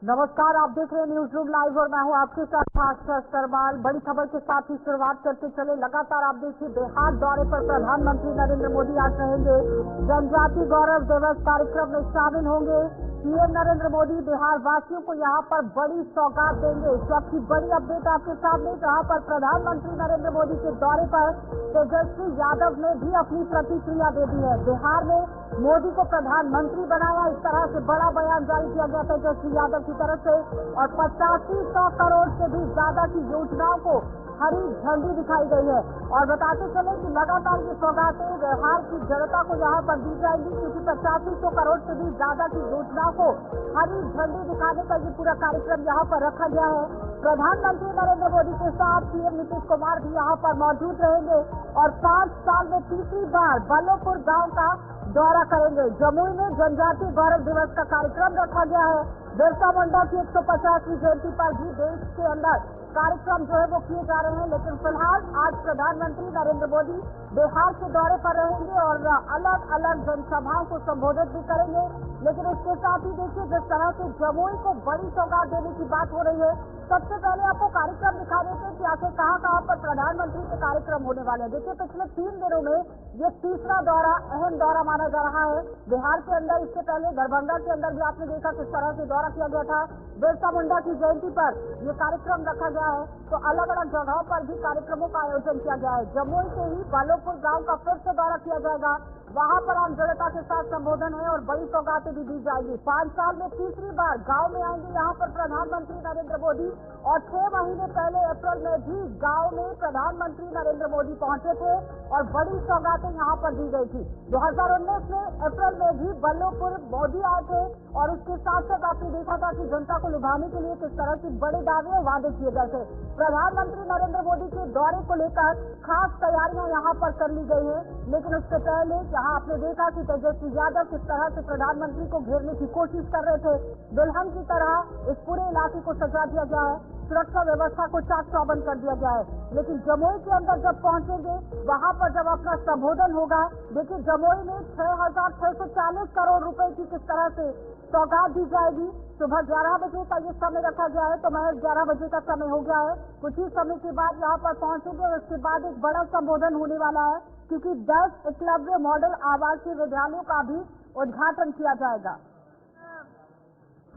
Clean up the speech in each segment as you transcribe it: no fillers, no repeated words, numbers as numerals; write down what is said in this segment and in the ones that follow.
नमस्कार, आप देख रहे हैं न्यूज रूम लाइव और मैं हूं आपके साथ भास्कर सरवाल। बड़ी खबर के साथ ही शुरुआत करते चले। लगातार आप देखिए, बिहार दौरे पर प्रधानमंत्री नरेंद्र मोदी आज रहेंगे। जनजाति गौरव दिवस कार्यक्रम में शामिल होंगे। पीएम नरेंद्र मोदी बिहार वासियों को यहां पर बड़ी सौगात देंगे। जबकि बड़ी अपडेट आपके सामने, जहां पर प्रधानमंत्री नरेंद्र मोदी के दौरे पर तेजस्वी यादव ने भी अपनी प्रतिक्रिया दे दी है। बिहार में मोदी को प्रधानमंत्री बनाया, इस तरह से बड़ा बयान जारी किया गया तेजस्वी यादव की तरफ से। और 8500 करोड़ से भी ज्यादा की योजनाओं को हरी झंडी दिखाई गई है। और बताते चले कि लगातार ये सौगातें बिहार की जनता को यहाँ पर दी जाएगी, क्योंकि 8500 करोड़ से भी ज्यादा की योजनाओं को हरी झंडी दिखाने का ये पूरा कार्यक्रम यहाँ पर रखा गया है। प्रधानमंत्री नरेंद्र मोदी के साथ सीएम नीतीश कुमार भी यहाँ पर मौजूद रहेंगे और 5 साल में तीसरी बार बल्लभपुर गाँव का दौरा करेंगे। जमुई में जनजाति गौरव दिवस का कार्यक्रम रखा गया है। बिरसा मुंडा की 150वीं जयंती पर भी देश के अंदर कार्यक्रम जो है वो किए जा रहे हैं। लेकिन फिलहाल आज प्रधानमंत्री नरेंद्र मोदी बिहार के दौरे पर रहेंगे और अलग अलग जनसभाओं को संबोधित भी करेंगे। लेकिन इसके साथ ही देखिए, जिस तरह से जमुई को बड़ी सौगात देने की बात हो रही है, सबसे पहले आपको कार्यक्रम दिखा देते हैं कि आखिर कहाँ पर प्रधानमंत्री के कार्यक्रम होने वाले हैं। देखिए, पिछले 3 दिनों में ये तीसरा दौरा, अहम दौरा माना जा रहा है बिहार के अंदर। इससे पहले दरभंगा के अंदर भी आपने देखा किस तरह से दौरा किया गया था। बिरसा मुंडा की जयंती पर ये कार्यक्रम रखा गया है, तो अलग अलग जगहों पर भी कार्यक्रमों का आयोजन किया गया है। जमुई से ही बल्लभपुर गाँव का फिर से दौरा किया जाएगा, वहां पर आम जनता के साथ संबोधन है और बड़ी सौगातें भी दी जाएगी। 5 साल में तीसरी बार गांव में आएंगे यहाँ पर प्रधानमंत्री नरेंद्र मोदी। और 6 महीने पहले अप्रैल में भी गांव में प्रधानमंत्री नरेंद्र मोदी पहुंचे थे और बड़ी सौगातें यहाँ पर दी गई थी। 2019 में अप्रैल में भी बल्लभपुर मोदी आए थे और उसके साथ साथ आपने देखा था कि जनता को लुभाने के लिए किस तरह से बड़े दावे और वादे किए गए थे। प्रधानमंत्री नरेंद्र मोदी के दौरे को लेकर खास तैयारियां यहाँ पर कर ली गई है। लेकिन उससे पहले जहाँ आपने देखा कि तेजस्वी यादव किस तरह से प्रधानमंत्री को घेरने की कोशिश कर रहे थे, दुल्हन की तरह इस पूरे इलाके को सजा दिया गया है, सुरक्षा व्यवस्था को चाक चौबंद कर दिया गया है। लेकिन जमुई के अंदर जब पहुंचेंगे, वहां पर जब अपना संबोधन होगा, देखिए जमुई में 6640 करोड़ रुपए की किस तरह से सौगात दी जाएगी। सुबह 11 बजे का ये समय रखा गया है, तो महज 11 बजे का समय हो गया है। कुछ ही समय के बाद यहाँ पर पहुंचेंगे और उसके बाद एक बड़ा संबोधन होने वाला है, क्योंकि 10 एकलव्य मॉडल आवासीय विद्यालयों का भी उद्घाटन किया जाएगा।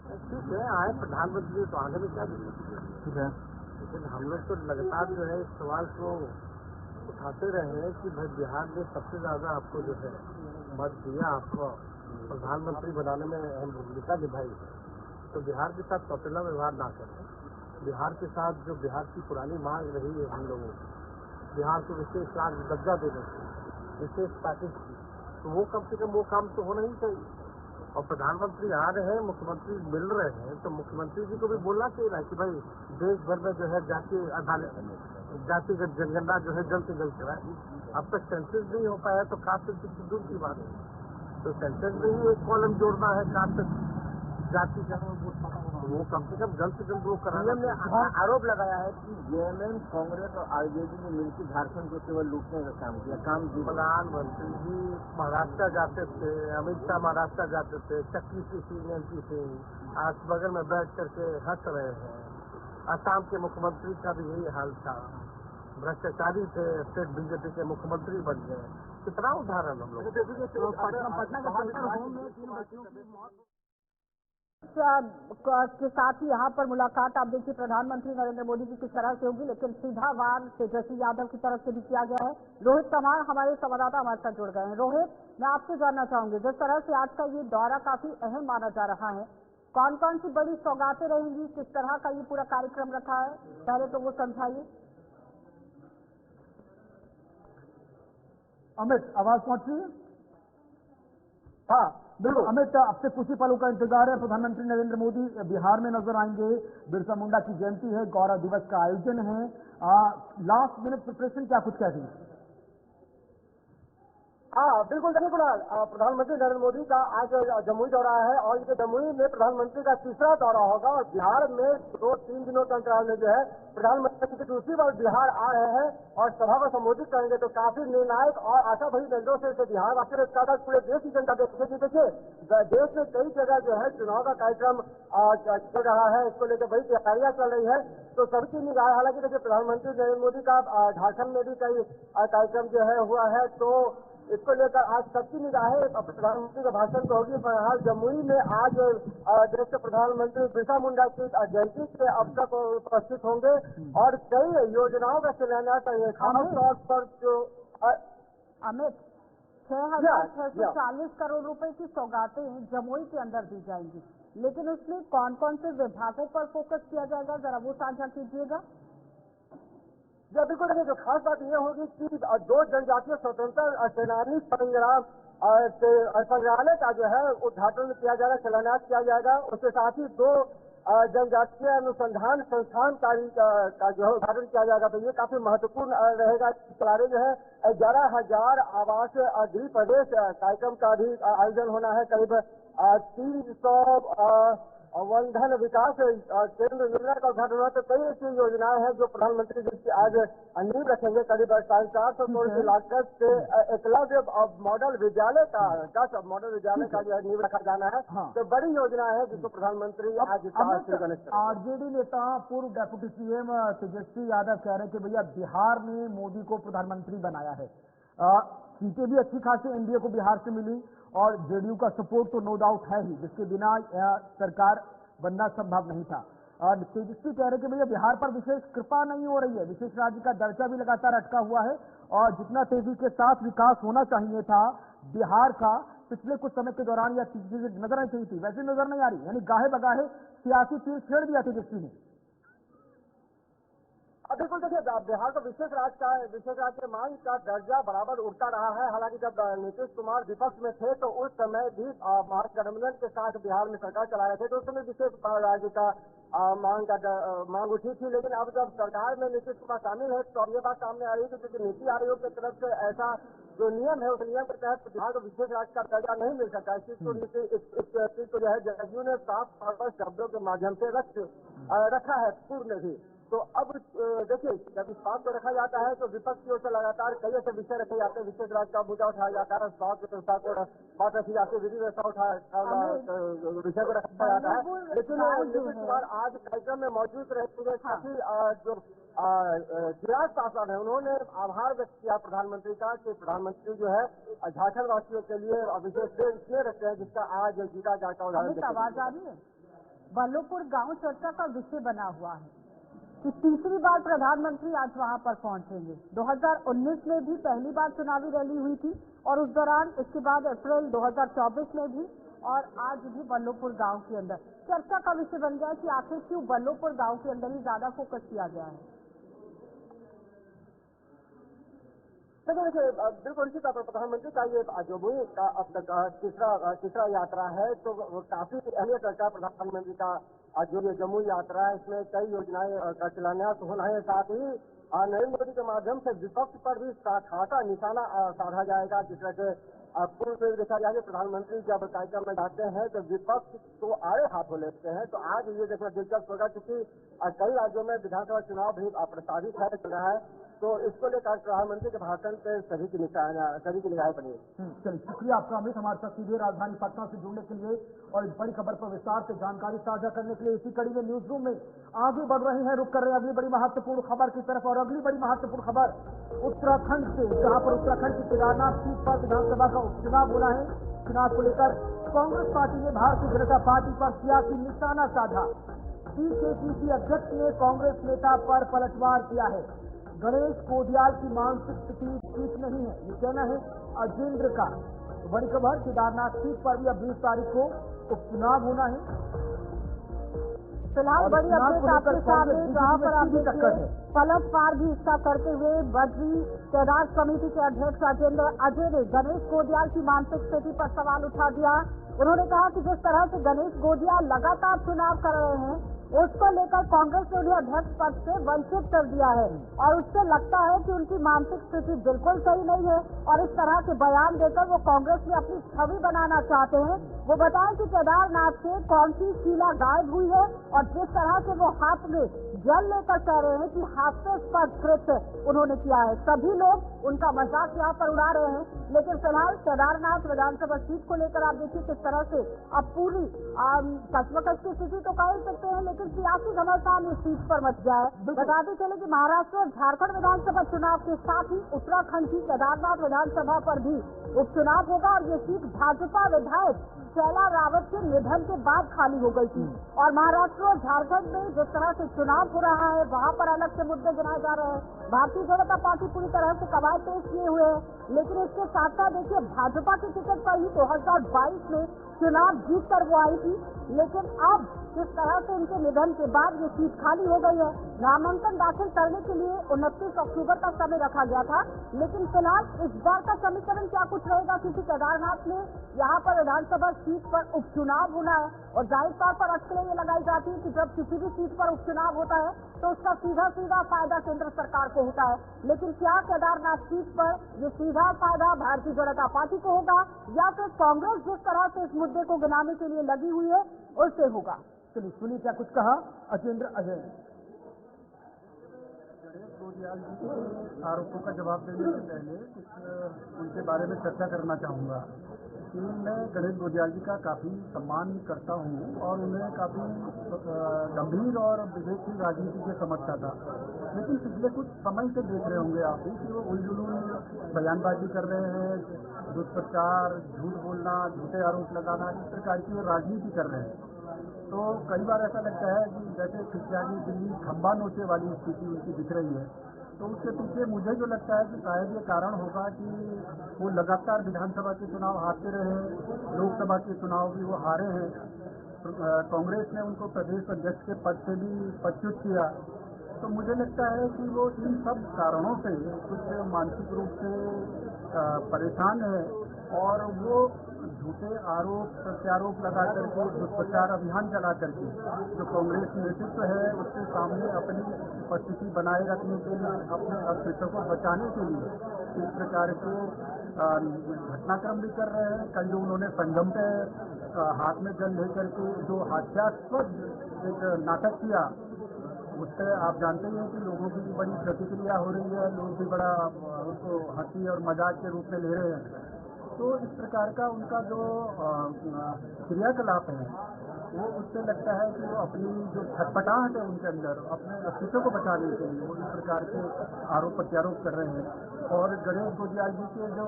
ठीक है, आए प्रधानमंत्री तो आगे में क्या ठीक है, लेकिन हम लोग तो लगातार जो है इस सवाल को उठाते रहे हैं कि भाई बिहार ने सबसे ज्यादा आपको जो है मत दिया, आपको प्रधानमंत्री बनाने में अहम भूमिका निभाई है, तो बिहार के साथ सौतेला व्यवहार ना करें। बिहार के साथ जो बिहार की पुरानी मांग रही है हम लोगों की, बिहार को विशेष दर्जा देने की, विशेष पैकेज की, तो वो कम से कम वो काम तो होना ही चाहिए। और प्रधानमंत्री आ रहे हैं, मुख्यमंत्री मिल रहे हैं, तो मुख्यमंत्री जी को भी बोलना चाहिए ना कि भाई देश भर में जो है जाति आधारित जातिगत जनगणना जो है जल्द से जल्द कराए। अब तक सेंसस नहीं हो पाया तो कास्ट सेंसस दूर की बात है, तो सेंसस में ही एक कॉलम जोड़ना है कास्ट जाति का, वो कम से कम जल्द से जल्द वो कराना। ने आरोप लगाया है कि जेएमएम, कांग्रेस और आरजेडी ने मिलकर झारखंड को केवल लूटने का काम किया। प्रधानमंत्री जी महाराष्ट्र जाते थे, अमित शाह महाराष्ट्र जाते थे, चक्की की सीनियरिटी से आज बगल में बैठ करके हंस रहे हैं। असम के मुख्यमंत्री का भी यही हाल था, भ्रष्टाचारी थे, स्टेट बीजेपी के मुख्यमंत्री बन गए। कितना उदाहरण हम लोग। पटना के साथ ही यहाँ पर मुलाकात आप देखिए प्रधानमंत्री नरेंद्र मोदी की किस तरह से होगी, लेकिन सीधा वार तेजस्वी यादव की तरफ से भी किया गया है। रोहित तमाम हमारे संवाददाता हमारे साथ जुड़ गए हैं। रोहित, मैं आपसे जानना चाहूंगी, जिस तरह से आज का ये दौरा काफी अहम माना जा रहा है, कौन कौन सी बड़ी सौगातें रहेंगी, किस तरह का ये पूरा कार्यक्रम रखा है, पहले तो वो समझाइए। अमित, आवाज पहुंच रही है? हाँ बिल्कुल अमित, अब से कुछ ही पलों का इंतजार है। प्रधानमंत्री नरेंद्र मोदी बिहार में नजर आएंगे। बिरसा मुंडा की जयंती है, गौरव दिवस का आयोजन है। लास्ट मिनट प्रिपरेशन क्या कुछ कहती है? हाँ बिल्कुल देखिए कुणाल, प्रधानमंत्री नरेंद्र मोदी का आज जमुई दौरा है और ये जमुई में प्रधानमंत्री का तीसरा दौरा होगा और बिहार में 2-3 दिनों के अंतराल में जो है प्रधानमंत्री दूसरी बार बिहार आ रहे हैं और सभा को संबोधित करेंगे। तो काफी निर्णायक और आशा भरी नजरों से बिहार वासियों ने पूरे देश की जनता देखेगी। देखिए देश में कई जगह जो है चुनाव का कार्यक्रम चल रहा है, इसको लेकर बड़ी तैयारियां चल रही है। तो सबकी निगाह, हालांकि देखिए प्रधानमंत्री नरेंद्र मोदी का झारखंड में भी कई कार्यक्रम जो है हुआ है, तो इसको लेकर आज सबकी निगाहें प्रधानमंत्री के भाषण को होगी। बहरहाल जमुई में आज देश के प्रधानमंत्री बिरसा मुंडा की जयंती के अवसर पर उपस्थित होंगे और कई योजनाओं का शिलान्यास करेंगे। खासतौर पर जो अमित 6,640 करोड़ रुपए की सौगातें जमुई के अंदर दी जाएंगी, लेकिन उसमें कौन कौन से विभागों पर फोकस किया जाएगा, जरा वो साझा कीजिएगा। बिल्कुल देखिए, जो खास बात यह होगी कि 2 जनजातीय स्वतंत्रता सेनानी संग्रहालय का जो है उद्घाटन किया जाएगा, शिलान्यास किया जाएगा। उसके साथ ही 2 जनजातीय अनुसंधान संस्थान का जो है उद्घाटन किया जाएगा। तो ये काफी महत्वपूर्ण रहेगा। किनारे जो है 11,000 आवास गृह प्रदेश कार्यक्रम का भी आयोजन होना है। करीब 300 वनधन विकास केंद्र योजना का उद्घाटन हुआ। तो कई ऐसी योजनाएं हैं जो प्रधानमंत्री जिसकी आज नींव रखेंगे। करीब 450 करोड़ की लागत से एकलव्य मॉडल विद्यालय का 10 मॉडल विद्यालय का जो है नींव रखा जाना है। तो बड़ी योजना है जिसको प्रधानमंत्री आज आरजेडी नेता पूर्व डेप्यूटी सीएम तेजस्वी यादव कह रहे हैं कि भैया बिहार में मोदी को प्रधानमंत्री बनाया है। सीटें भी अच्छी खासी एनडीए को बिहार से मिली और जेडीयू का सपोर्ट तो नो डाउट है ही, जिसके बिना सरकार बनना संभव नहीं था। और तेजस्वी कह रहे कि भैया बिहार पर विशेष कृपा नहीं हो रही है, विशेष राज्य का दर्जा भी लगातार अटका हुआ है और जितना तेजी के साथ विकास होना चाहिए था बिहार का पिछले कुछ समय के दौरान या चीजें नजर नहीं थी, वैसे नजर नहीं आ रही। यानी गाहे बगाहे सियासी तीर छेड़ दिया तेजस्वी ने। बिल्कुल देखिए, बिहार को विशेष राज्य के मांग का दर्जा बराबर उठता रहा है। हालांकि जब नीतीश कुमार विपक्ष में थे तो उस समय भी महागठबंधन के साथ बिहार में सरकार चला रहे थे, तो उस समय विशेष राज्य का मांग उठी थी। लेकिन अब जब सरकार में नीतीश कुमार शामिल है तो अब ये बात सामने आ रही है क्योंकि नीति आयोग की तरफ से ऐसा जो नियम है उस नियम के तहत बिहार को विशेष राज्य का दर्जा नहीं मिल सकता। इस चीज को जो है जदयू ने साफ तौर पर शब्दों के माध्यम से रखा है पूर्व में भी। तो अब देखिए, जब इस बात को रखा जाता है तो विपक्ष की ओर से लगातार कई ऐसे विषय रखे जाते हैं, विशेष राज्य का मुद्दा उठाया जाता है, स्वास्थ्य व्यवस्था को बात रखी जाती है, विधि व्यवस्था विषय को रखा जाता है। लेकिन नीतीश कुमार आज कार्यक्रम में मौजूद रहेंगे। काफी जो चिराग पासवान है उन्होंने आभार व्यक्त किया प्रधानमंत्री का कि प्रधानमंत्री जो है झारखंड वासियों के लिए विशेष देश इसलिए रखते हैं जिसका आज जीता जाता उदाहरण। आवाज आ रही है। बल्लोपुर गांव चर्चा का विषय बना हुआ है कि तीसरी बार प्रधानमंत्री आज वहां पर पहुंचेंगे। 2019 में भी पहली बार चुनावी रैली हुई थी और उस दौरान इसके बाद अप्रैल 2024 में भी और आज भी बल्लोपुर गांव के अंदर चर्चा का विषय बन गया कि आखिर क्यों बल्लोपुर गांव के अंदर ही ज्यादा फोकस किया गया है। देखिए, बिल्कुल इसी तरह प्रधानमंत्री का ये जमुई का अब तक तीसरा यात्रा है, तो काफी अहमियत रखता है प्रधानमंत्री का जो ये जमुई यात्रा है। इसमें कई योजनाएं का शिलान्यास होना है। साथ ही नरेंद्र मोदी के माध्यम से विपक्ष पर भी खासा निशाना साधा जाएगा। जिस तरह से पूर्व में देखा जाए प्रधानमंत्री जब कार्यक्रम में जाते हैं तो विपक्ष को आड़े हाथों लेते हैं। तो आज ये देखना दिलचस्प होगा क्योंकि कई राज्यों में विधानसभा चुनाव भी प्रस्तावित है चल रहा है, तो इसको लेकर प्रधानमंत्री के भाषण पे सभी की निगाहें बनी। चलिए, शुक्रिया आपका अमित, हमारे साथ सीधे राजधानी पटना से जुड़ने के लिए और इस बड़ी खबर पर विस्तार से जानकारी साझा करने के लिए। इसी कड़ी में न्यूज रूम में आगे बढ़ रहे हैं, रुक कर रहे हैं अगली बड़ी महत्वपूर्ण खबर की तरफ। और अगली बड़ी महत्वपूर्ण खबर उत्तराखंड से, जहां पर उत्तराखंड की केदारनाथ सीट पर विधानसभा का उपचुनाव होना है। चुनाव को लेकर कांग्रेस पार्टी ने भारतीय जनता पार्टी पर सियासी निशाना साधा। पीकेपीसी अध्यक्ष ने कांग्रेस नेता पर पलटवार किया है। गणेश कोडियाल की मानसिक स्थिति ठीक नहीं है, ये कहना है अजेंद्र का। तो बड़ी खबर, केदारनाथ सीट पर भी अब 20 तारीख को उपचुनाव होना है। फिलहाल बड़ी अपडेट आपके सामने, जहां पर आप देखिए पलटवार भी इसका करते हुए बद्री केदार समिति के अध्यक्ष अजय ने गणेश गोडियाल की मानसिक स्थिति पर सवाल उठा दिया। उन्होंने कहा कि जिस तरह से गणेश गोडियाल लगातार चुनाव कर रहे हैं उसको लेकर कांग्रेस ने उन्हें अध्यक्ष पद से वंचित कर दिया है और उससे लगता है कि उनकी मानसिक स्थिति बिल्कुल सही नहीं है और इस तरह के बयान देकर वो कांग्रेस में अपनी छवि बनाना चाहते हैं। वो बताएं कि केदारनाथ से कौन सी शिला गायब हुई है और जिस तरह से वो हाथ में जल लेकर कह रहे हैं कि हास्यास्पद कृत्य उन्होंने किया है। सभी लोग उनका मजाक यहाँ पर उड़ा रहे हैं, लेकिन फिलहाल केदारनाथ विधानसभा सीट को लेकर आप देखिए किस तरह से अब पूरी कश्मकश की स्थिति तो कह ही सकते हैं, लेकिन सियासी घमासान इस सीट पर मच गया है। बताते चले कि महाराष्ट्र और झारखंड विधानसभा चुनाव के साथ ही उत्तराखंड की केदारनाथ विधानसभा पर भी उपचुनाव होगा और ये सीट भाजपा विधायक शैला रावत के निधन के बाद खाली हो गई थी। और महाराष्ट्र और झारखंड में जिस तरह से चुनाव हो रहा है वहाँ पर अलग से मुद्दे गिनाए जा रहे हैं। भारतीय जनता पार्टी पूरी तरह से कवायद पेश किए हुए है, लेकिन इसके साथ साथ देखिए भाजपा के टिकट पर ही 2022 में चुनाव जीत कर वो आई थी, लेकिन अब जिस तरह से उनके निधन के बाद ये सीट खाली हो गई है। नामांकन दाखिल करने के लिए 29 अक्टूबर का समय रखा गया था, लेकिन फिलहाल इस बार का समीकरण क्या कुछ रहेगा, क्योंकि केदारनाथ में यहाँ पर विधानसभा सीट पर उपचुनाव होना है और जाहिर तौर पर अटकलें ये लगाई जाती है कि जब किसी भी सीट पर उपचुनाव होता है तो उसका सीधा सीधा फायदा केंद्र सरकार को होता है। लेकिन क्या केदारनाथ सीट पर ये सीधा फायदा भारतीय जनता पार्टी को होगा या फिर कांग्रेस जिस तरह से इस मुद्दे को गिनाने के लिए लगी हुई है उससे होगा। चलिए सुनिए क्या कुछ कहा अजेंद्र अजय। आरोपों का जवाब देने से पहले कुछ उनके बारे में चर्चा करना चाहूँगा कि मैं गणेश गोदियाल जी का काफ़ी सम्मान करता हूँ और उन्हें काफ़ी गंभीर और विवेकशील राजनीति से समझता था, लेकिन पिछले कुछ समय से देख रहे होंगे आप कि वो उलझुलून बयानबाजी कर रहे हैं, दुष्प्रचार, झूठ बोलना, झूठे आरोप लगाना, इस प्रकार की वो राजनीति कर रहे हैं। तो कई बार ऐसा लगता है कि जैसे खिसियानी दिल्ली खंबा नोचे वाली स्थिति उनकी दिख रही है। तो उसके पीछे मुझे जो लगता है कि शायद ये कारण होगा कि वो लगातार विधानसभा के चुनाव हारते रहे, लोकसभा के चुनाव भी वो हारे हैं। कांग्रेस ने उनको प्रदेश अध्यक्ष के पद से भी पदच्युत किया। तो मुझे लगता है कि वो इन सब कारणों से कुछ मानसिक रूप से परेशान है और वो झूठे आरोप प्रत्यारोप लगा करके दुष्प्रचार अभियान चला करके जो कांग्रेस नेतृत्व है उसके सामने अपनी उपस्थिति बनाए रखने के लिए, अपने अस्तित्व को बचाने के लिए इस प्रकार के घटनाक्रम भी कर रहे हैं। कल जो उन्होंने संगम पे हाथ में जल लेकर के जो हास्यास्पद एक नाटक किया, उससे आप जानते हैं कि लोगों की भी बड़ी प्रतिक्रिया हो रही है, लोग भी बड़ा उसको हंसी और मजाक के रूप में ले रहे हैं। तो इस प्रकार का उनका जो क्रियाकलाप है वो उससे लगता है कि वो अपनी जो छटपटाहट है उनके अंदर अपने अस्तित्व को बचाने के लिए वो इस प्रकार के आरोप प्रत्यारोप कर रहे हैं। और गणेश गोदियाल जी के जो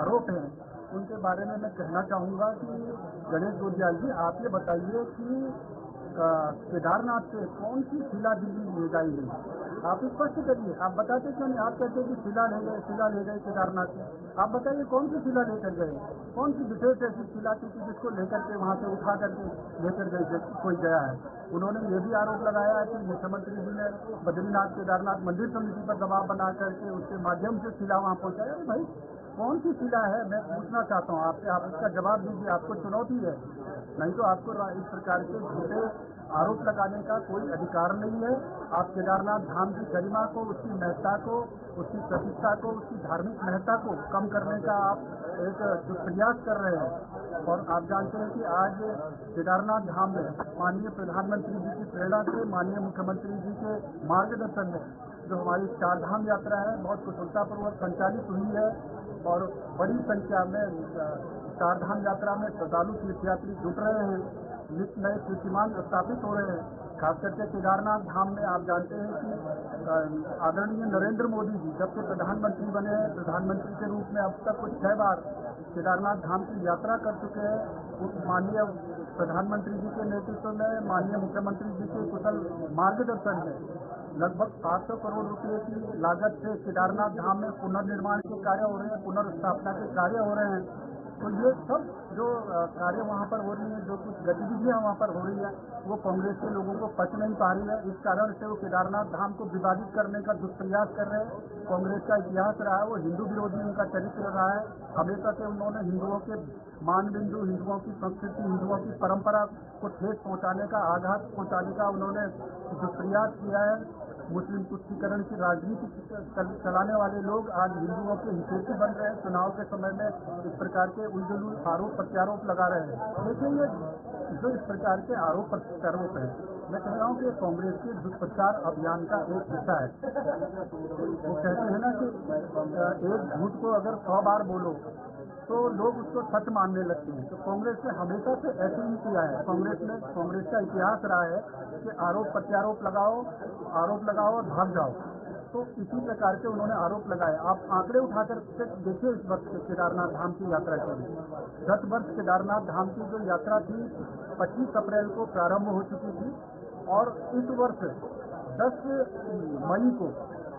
आरोप हैं उनके बारे में मैं कहना चाहूँगा कि गणेश गोदियाल जी आप ये बताइए कि केदारनाथ से कौन सी शिला दिल्ली ले जाई गई, आप स्पष्ट करिए। आप बताते क्यों नहीं? आप कहते कि शिला ले गए केदारनाथ से। आप बताइए कौन सी शिला लेकर गए, कौन सी विशेष ऐसी शिला थी कि जिसको लेकर के वहाँ से उठा करके लेकर गए कोई गया है। उन्होंने ये भी आरोप लगाया है कि मुख्यमंत्री जी ने बद्रीनाथ केदारनाथ मंदिर समिति पर दबाव बना करके उसके माध्यम से शिला वहाँ पहुँचाया। अरे भाई कौन सी शिला है, मैं पूछना चाहता हूँ आपसे, आप इसका जवाब दीजिए। आपको चुनौती है, नहीं तो आपको इस प्रकार के झूठे आरोप लगाने का कोई अधिकार नहीं है। आप केदारनाथ धाम की गरिमा को, उसकी महत्ता को, उसकी प्रतिष्ठा को, उसकी धार्मिक महत्ता को कम करने का आप एक जो प्रयास कर रहे हैं। और आप जानते हैं कि आज केदारनाथ धाम में माननीय प्रधानमंत्री जी की प्रेरणा से, माननीय मुख्यमंत्री जी के मार्गदर्शन में जो हमारी चारधाम यात्रा है बहुत कुशलतापूर्वक संचालित हुई है और बड़ी संख्या में चारधाम यात्रा में श्रद्धालु तीर्थयात्री जुट रहे हैं, नित्य नए कीर्तिमान स्थापित हो रहे हैं। खास करके केदारनाथ धाम में आप जानते हैं कि आदरणीय नरेंद्र मोदी जी जब से प्रधानमंत्री बने हैं, प्रधानमंत्री के रूप में अब तक कुछ 6 बार केदारनाथ धाम की यात्रा कर चुके हैं। माननीय प्रधानमंत्री जी के नेतृत्व में, माननीय मुख्यमंत्री जी के कुशल मार्गदर्शन में लगभग 700 करोड़ रुपए की लागत से केदारनाथ धाम में पुनर्निर्माण के कार्य हो रहे हैं, पुनर्स्थापना के कार्य हो रहे हैं। तो ये सब जो कार्य वहाँ पर हो रही है, जो कुछ गतिविधियाँ वहाँ पर हो रही है, वो कांग्रेस के लोगों को पच नहीं पा रही है। इस कारण से वो केदारनाथ धाम को विवादित करने का दुष्प्रयास कर रहे हैं। कांग्रेस का इतिहास रहा है, वो हिंदू विरोधी उनका चरित्र रहा है। हमेशा से उन्होंने हिंदुओं के मान बिंदु, हिंदुओं की संस्कृति, हिंदुओं की परंपरा को ठेस पहुँचाने का, आघात पहुँचाने का उन्होंने दुष्प्रयास किया है। मुस्लिम तुष्टीकरण की राजनीति चलाने वाले लोग आज हिंदुओं के हितैषी बन रहे हैं। चुनाव के समय में इस प्रकार के उलझुल आरोप प्रत्यारोप लगा रहे हैं। लेकिन ये जो इस प्रकार के आरोप प्रत्यारोप है, मैं कह रहा हूँ कि कांग्रेस के दुष्प्रचार अभियान का एक हिस्सा है। वो कहते हैं ना कि एक झूठ को अगर 100 बार बोलो तो लोग उसको सच मानने लगते हैं। तो कांग्रेस ने हमेशा से ऐसे ही किया है। कांग्रेस का इतिहास रहा है कि आरोप प्रत्यारोप लगाओ और भाग जाओ। तो इसी प्रकार के उन्होंने आरोप लगाए। आप आंकड़े उठाकर देखिए इस वर्ष के केदारनाथ धाम की यात्रा के लिए। गत वर्ष केदारनाथ धाम की जो यात्रा थी 25 अप्रैल को प्रारंभ हो चुकी थी और इस वर्ष 10 मई को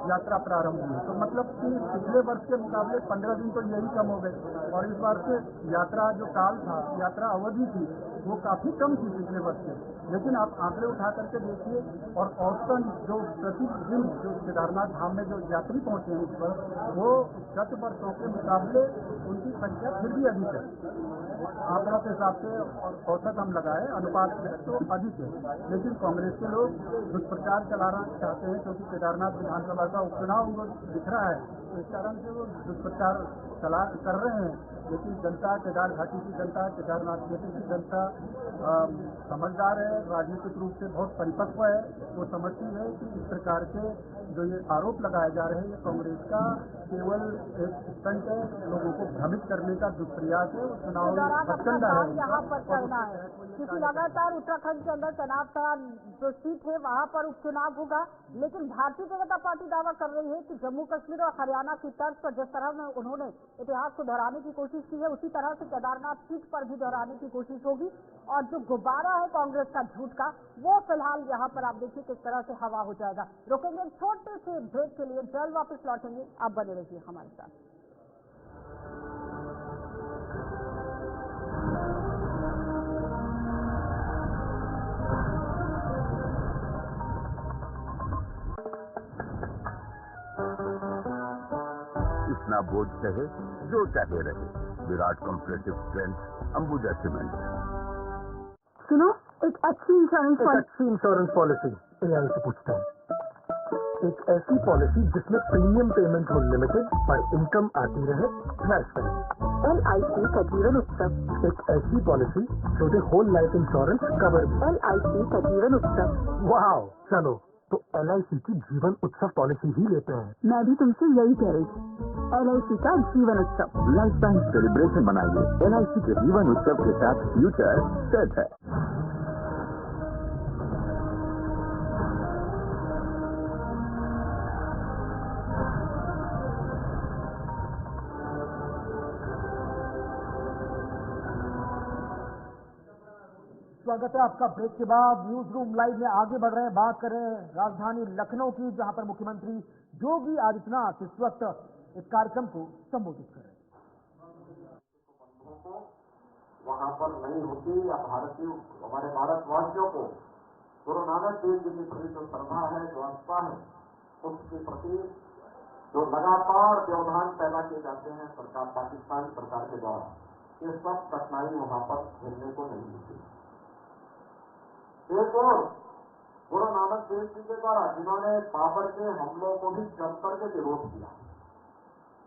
यात्रा प्रारंभ हुई। तो मतलब कि पिछले वर्ष के मुकाबले 15 दिन तो यही कम हो गए और इस बार से यात्रा जो काल था, यात्रा अवधि थी, वो काफी कम थी पिछले वर्ष से। लेकिन आप आंकड़े उठा करके देखिए और औसतन जो प्रतिदिन जो केदारनाथ धाम में जो यात्री पहुंचे हैं इस वर्ष, वो गत वर्षों के मुकाबले उनकी संख्या फिर भी अधिक है। आंकड़ों के हिसाब से औसत हम लगाए अनुपात में तो अधिक है। लेकिन कांग्रेस के लोग दुष्प्रचार चलाना चाहते हैं क्योंकि केदारनाथ विधानसभा का उपचुनाव उनको दिख रहा है, तो इस कारण से वो दुष्प्रचार कर रहे हैं। लेकिन जनता, केदार घाटी की जनता, केदारनाथ क्षेत्र की जनता समझदार है, राजनीतिक रूप से बहुत परिपक्व है। वो समझती है कि इस प्रकार के जो ये आरोप लगाए जा रहे हैं ये कांग्रेस का केवल एक स्टंट है, लोगों को भ्रमित करने का दुष्प्रयास है। वो चुनाव प्रचंड है यहाँ पर करना है क्योंकि लगातार उत्तराखंड के अंदर चुनाव का जो सीट है वहाँ पर उपचुनाव होगा। लेकिन भारतीय जनता पार्टी दावा कर रही है कि जम्मू कश्मीर और हरियाणा की तर्ज पर जिस तरह उन्होंने इतिहास को दोहराने की कोशिश की है, उसी तरह से केदारनाथ सीट पर भी दोहराने की कोशिश होगी। और जो गुब्बारा है कांग्रेस का झूठ का, वो फिलहाल यहाँ पर आप देखिए किस तरह से हवा हो जाएगा। रुकेंगे छोटे से ब्रेक के लिए, जल्द वापस लौटेंगे, आप बने रहिए हमारे साथ। इतना बोझ सहे जो चाहे रहे। Virat compressive strength Ambuja cement. सुनो, एक अच्छी इंश्योरेंस पॉलिसी एआई से पूछता है। एक ऐसी पॉलिसी जिसमें प्रीमियम पेमेंट हो लिमिटेड और इनकम आती रहे फ्लैश। LIC का जीवन उत्सव। एक ऐसी पॉलिसी जो the whole life insurance cover. LIC का जीवन उत्सव। वाह, चलो तो LIC की जीवन उत्सव पॉलिसी ही लेते हैं। मैं भी तुमसे यही कह रही थी, LIC का जीवन उत्सव। लाइफ टाइम सेलिब्रेशन मनाइए LIC के जीवन उत्सव के साथ। फ्यूचर सेट है। स्वागत है आपका ब्रेक के बाद। न्यूज रूम लाइव में आगे बढ़ रहे हैं, बात कर रहे हैं राजधानी लखनऊ की, जहां पर मुख्यमंत्री योगी आदित्यनाथ इस वक्त इस कार्यक्रम को संबोधित कर रहे हैं। वहां पर नहीं होती या हमारे भारतवासियों को गुरु नानक देव जी के प्रति जो श्रद्धा है, जो आस्था है, उसके प्रति जो लगातार व्यवधान पैदा किए जाते हैं सरकार, पाकिस्तान सरकार के द्वारा, ये सब कठिनाई वहां पर झेलने को नहीं मिलती। एक और गुरु नानक देव जी के द्वारा जिन्होंने बाबर के हमलों को भी जम करके विरोध किया,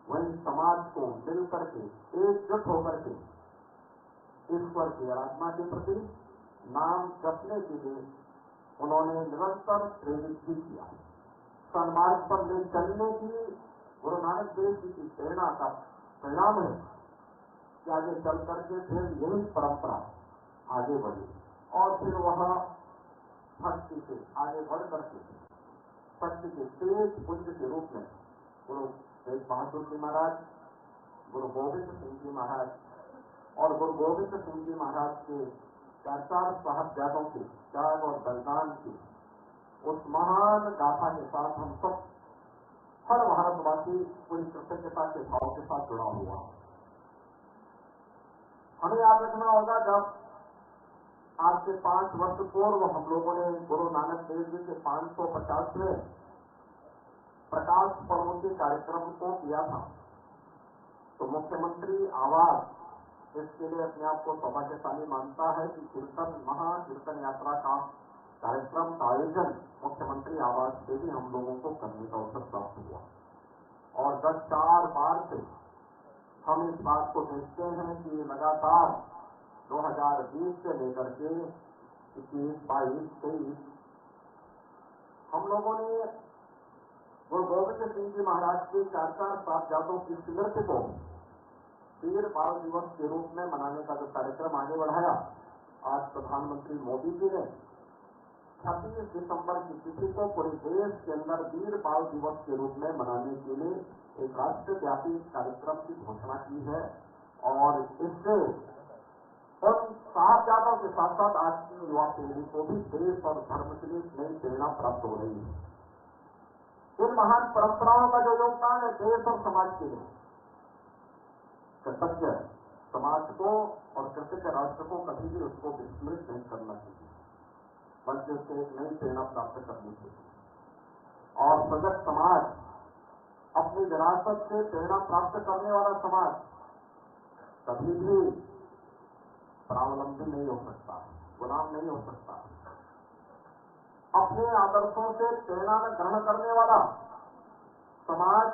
वही समाज को मिल करके एकजुट होकर के ईश्वर की आराधना के प्रति नाम जपने के लिए उन्होंने निरंतर प्रेरित भी किया। सन्मार्ग पर ले चलने की गुरु नानक देव जी की प्रेरणा का परिणाम है कि आगे चल करके फिर यही परंपरा आगे बढ़ी और फिर वह भक्ति से आगे बढ़ करके भक्ति के तेज पुंज के रूप में गुरु तेज बहादुर जी महाराज, गुरु गोविंद सिंह जी महाराज और गुरु गोविंद सिंह जी महाराज के 4 साहिबजादों के त्याग और बलिदान की उस महान गाथा के साथ हम सब हर भारतवासी पूरी कृतज्ञता के भाव के साथ जुड़ा हुआ। हमें याद रखना होगा, जब आज से 5 वर्ष पूर्व हम लोगों ने गुरु नानक देव जी के 550वें प्रकाश पर्व के कार्यक्रम को किया था, तो मुख्यमंत्री आवास इसके लिए अपने आप को सौभाग्यशाली मानता है कि महाकीर्तन यात्रा का कार्यक्रम का आयोजन मुख्यमंत्री आवास से भी हम लोगों को करने का अवसर प्राप्त हुआ। और गत 4 बार से हम इस बात को देखते हैं कि लगातार 2020 से लेकर के 21, 22, 23 हम लोगों ने गुरु गोविंद सिंह जी महाराज के 4 साहबजादों की स्मृति को वीर बाल दिवस के रूप में मनाने का जो कार्यक्रम आगे बढ़ाया, आज प्रधानमंत्री मोदी जी ने 26 दिसंबर की तिथि को पूरे देश के अंदर वीर बाल दिवस के रूप में मनाने के लिए एक राष्ट्रव्यापी कार्यक्रम की घोषणा की है। और इससे उन साहबजादों के साथ साथ आज की युवा पीढ़ी को भी देश और धर्म के लिए नई प्रेरणा प्राप्त हो रही है। इन महान परंपराओं का जो योगदान है देश और समाज के लिए, कृतज्ञ समाज को और कृतज्ञ राष्ट्र को कभी भी उसको विस्मृत नहीं करना चाहिए, बल्कि उससे एक नई प्रेरणा प्राप्त करनी चाहिए। और सजग समाज, अपनी विरासत से प्रेरणा प्राप्त करने वाला समाज कभी भी स्वावलंबी नहीं हो सकता, गुलाम नहीं हो सकता। अपने आदर्शों से प्रेरणा ग्रहण करने वाला समाज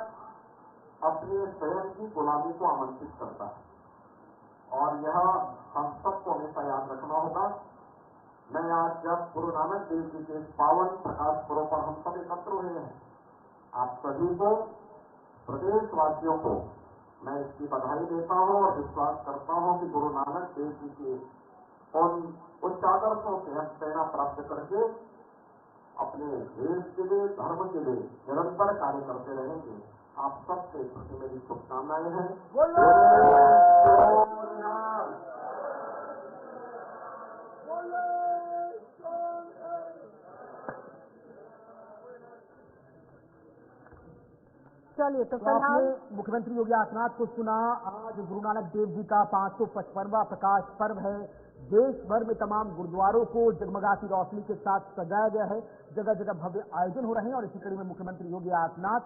अपने स्वयं की गुलामी को आमंत्रित करता है। और यह हम सबको हमेशा याद रखना होगा। मैं आज जब गुरु नानक देव जी के पावन प्रकाश पर्व पर हम सब एकत्र हुए हैं, आप सभी को, प्रदेशवासियों को मैं इसकी बधाई देता हूं और विश्वास करता हूं कि गुरु नानक देव जी के उन उच्च आदर्शों से हम प्रेरणा प्राप्त करके अपने देश के लिए, धर्म के लिए निरंतर कार्य करते रहेंगे। आप सबके प्रति मेरी शुभकामनाएं हैं। चलिए, तो आपने मुख्यमंत्री योगी आदित्यनाथ को सुना। आज गुरु नानक देव जी का 555वां प्रकाश पर्व है। देश भर में तमाम गुरुद्वारों को जगमगाती रोशनी के साथ सजाया गया है। जगह जगह भव्य आयोजन हो रहे हैं और इसी कड़ी में मुख्यमंत्री योगी आदित्यनाथ